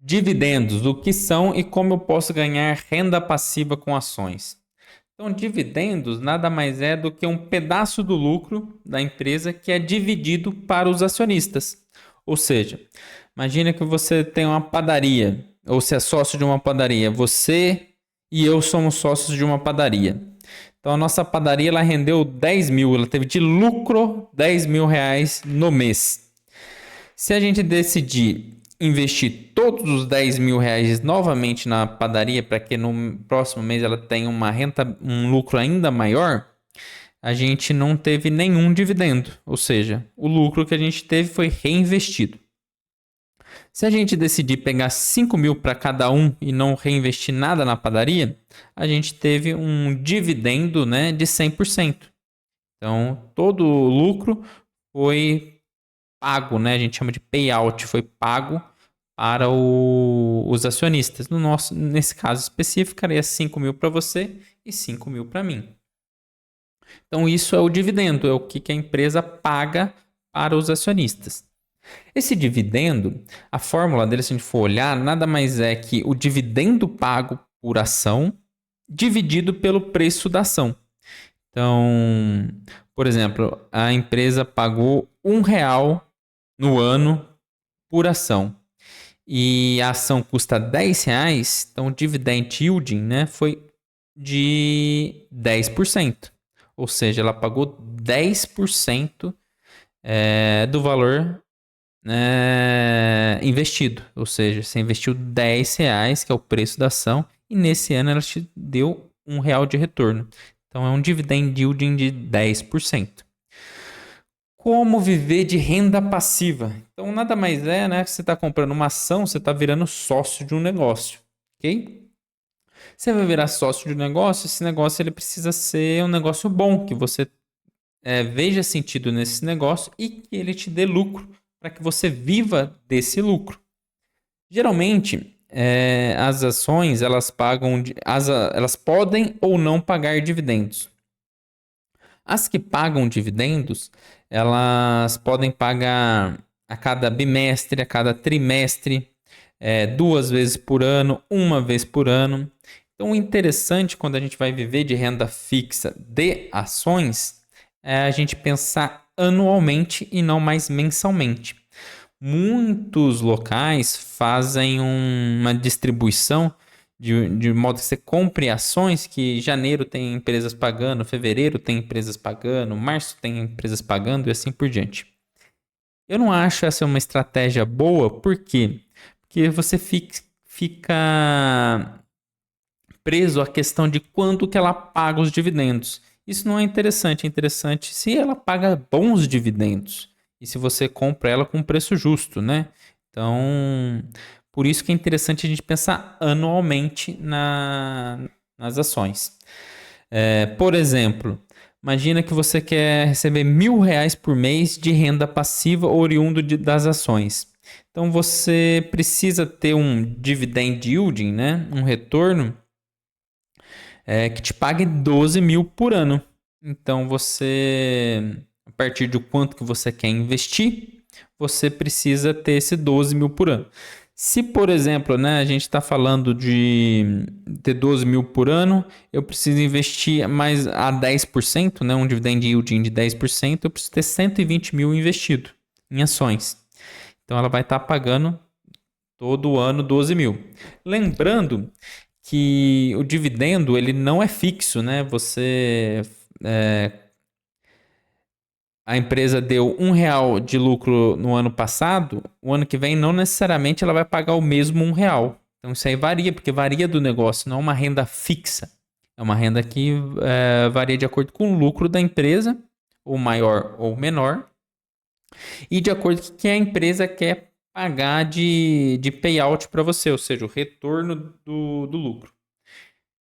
Dividendos, o que são e como eu posso ganhar renda passiva com ações? Então, dividendos nada mais é do que um pedaço do lucro da empresa que é dividido para os acionistas. Ou seja, imagina que você tem uma padaria, ou se é sócio de uma padaria, você e eu somos sócios de uma padaria. Então, a nossa padaria ela rendeu 10 mil, ela teve de lucro 10 mil reais no mês. Se a gente decidir investir todos os 10 mil reais novamente na padaria para que no próximo mês ela tenha uma renta, um lucro ainda maior, a gente não teve nenhum dividendo. Ou seja, o lucro que a gente teve foi reinvestido. Se a gente decidir pegar 5 mil para cada um e não reinvestir nada na padaria, a gente teve um dividendo, né, de 100%. Então, todo o lucro foi pago, né? A gente chama de payout, foi pago para os acionistas. Nesse caso específico, ficaria 5 mil para você e 5 mil para mim. Então, isso é o dividendo, é o que a empresa paga para os acionistas. Esse dividendo, a fórmula dele, se a gente for olhar, nada mais é que o dividendo pago por ação dividido pelo preço da ação. Então, por exemplo, a empresa pagou R$ 1 no ano por ação e a ação custa R$ 10, então o dividend yielding, né, foi de 10%. Ou seja, ela pagou 10% do valor investido. Ou seja, você investiu R$ 10, que é o preço da ação, e nesse ano ela te deu R$ 1 de retorno. Então é um dividend yielding de 10%. Como viver de renda passiva? Então, nada mais é, né? Que você está comprando uma ação, você está virando sócio de um negócio, ok? Você vai virar sócio de um negócio, esse negócio ele precisa ser um negócio bom, que você veja sentido nesse negócio e que ele te dê lucro, para que você viva desse lucro. Geralmente, as ações, elas pagam, elas podem ou não pagar dividendos. As que pagam dividendos, elas podem pagar a cada bimestre, a cada trimestre, 2 vezes por ano, uma vez por ano. Então, o interessante quando a gente vai viver de renda fixa de ações é a gente pensar anualmente e não mais mensalmente. Muitos locais fazem uma distribuição de modo que você compre ações que janeiro tem empresas pagando, fevereiro tem empresas pagando, março tem empresas pagando e assim por diante. Eu não acho essa uma estratégia boa, por quê? Porque você fica preso à questão de quanto que ela paga os dividendos. Isso não é interessante, é interessante se ela paga bons dividendos e se você compra ela com preço justo, né? Então, por isso que é interessante a gente pensar anualmente nas ações. Por exemplo, imagina que você quer receber R$ 1.000 por mês de renda passiva oriundo das ações. Então, você precisa ter um dividend yielding, né? Um retorno que te pague 12 mil por ano. Então, a partir de quanto que você quer investir, você precisa ter esse 12 mil por ano. Se, por exemplo, né, a gente está falando de ter 12 mil por ano, eu preciso investir mais a 10%, né, um dividend yielding de 10%, eu preciso ter 120 mil investido em ações. Então, ela vai estar pagando todo ano 12 mil. Lembrando que o dividendo ele não é fixo, né? A empresa deu R$ 1 de lucro no ano passado, o ano que vem não necessariamente ela vai pagar o mesmo R$ 1. Então isso aí varia, porque varia do negócio, não é uma renda fixa. É uma renda que varia de acordo com o lucro da empresa, ou maior ou menor, e de acordo com o que a empresa quer pagar de payout para você, ou seja, o retorno do lucro.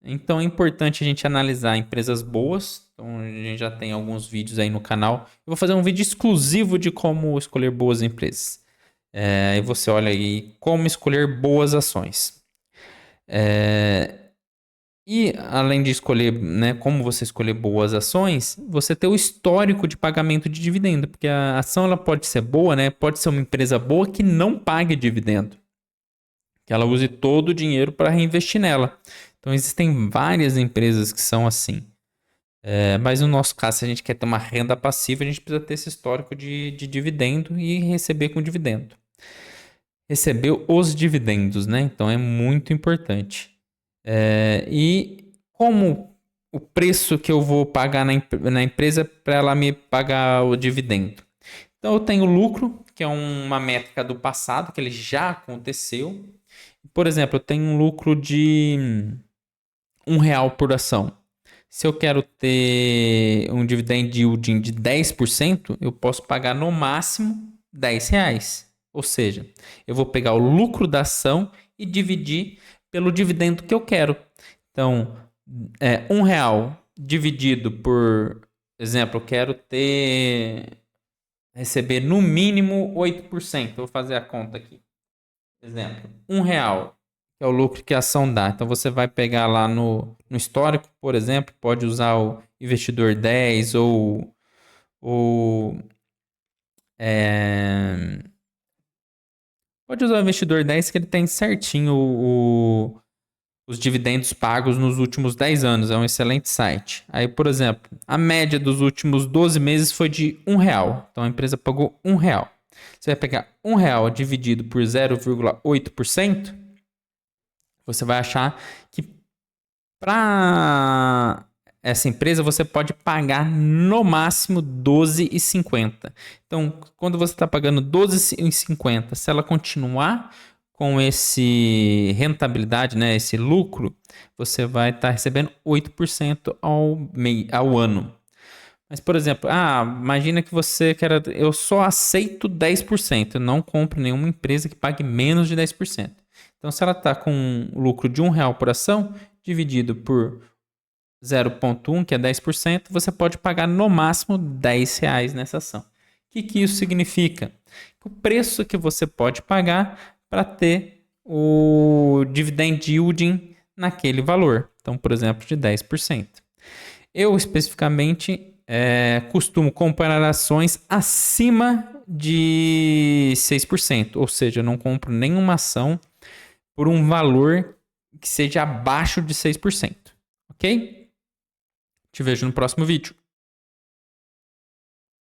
Então é importante a gente analisar empresas boas. Então a gente já tem alguns vídeos aí no canal. Eu vou fazer um vídeo exclusivo de como escolher boas empresas. E você olha aí como escolher boas ações. E além de escolher, né, como você escolher boas ações, você ter o histórico de pagamento de dividendo, porque a ação ela pode ser boa, né? Pode ser uma empresa boa que não pague dividendo. que ela use todo o dinheiro para reinvestir nela. Então, existem várias empresas que são assim. Mas no nosso caso, se a gente quer ter uma renda passiva, a gente precisa ter esse histórico de dividendo e receber com dividendo. Receber os dividendos, né? Então, é muito importante. E como o preço que eu vou pagar na empresa para ela me pagar o dividendo? Então, eu tenho lucro, que é uma métrica do passado, que ele já aconteceu. Por exemplo, eu tenho um lucro de R$ 1 por ação. Se eu quero ter um dividend yielding de 10%, eu posso pagar no máximo R$ 10. Ou seja, eu vou pegar o lucro da ação e dividir pelo dividendo que eu quero. Então, R$ 1 dividido por, exemplo, eu quero receber no mínimo 8%. Vou fazer a conta aqui. Exemplo, R$ 1 que é o lucro que a ação dá. Então você vai pegar lá no histórico, por exemplo, pode usar o investidor 10 ou pode usar o investidor 10 que ele tem certinho os dividendos pagos nos últimos 10 anos. É um excelente site. Aí, por exemplo, a média dos últimos 12 meses foi de R$ 1. Então a empresa pagou R$ 1. Você vai pegar R$ 1 dividido por 0,8%. Você vai achar que para essa empresa você pode pagar no máximo R$ 12,50. Então, quando você está pagando R$ 12,50, se ela continuar com esse rentabilidade, né, esse lucro, você vai estar recebendo 8% ao ano. Mas, por exemplo, imagina que você quer. Eu só aceito 10%. Eu não compro nenhuma empresa que pague menos de 10%. Então, se ela está com um lucro de R$ 1 por ação, dividido por 0,1, que é 10%, você pode pagar no máximo R$ 10 nessa ação. O que isso significa? O preço que você pode pagar para ter o dividend yielding naquele valor. Então, por exemplo, de 10%. Eu, especificamente, costumo comprar ações acima de 6%. Ou seja, eu não compro nenhuma ação por um valor que seja abaixo de 6%. Ok? Te vejo no próximo vídeo.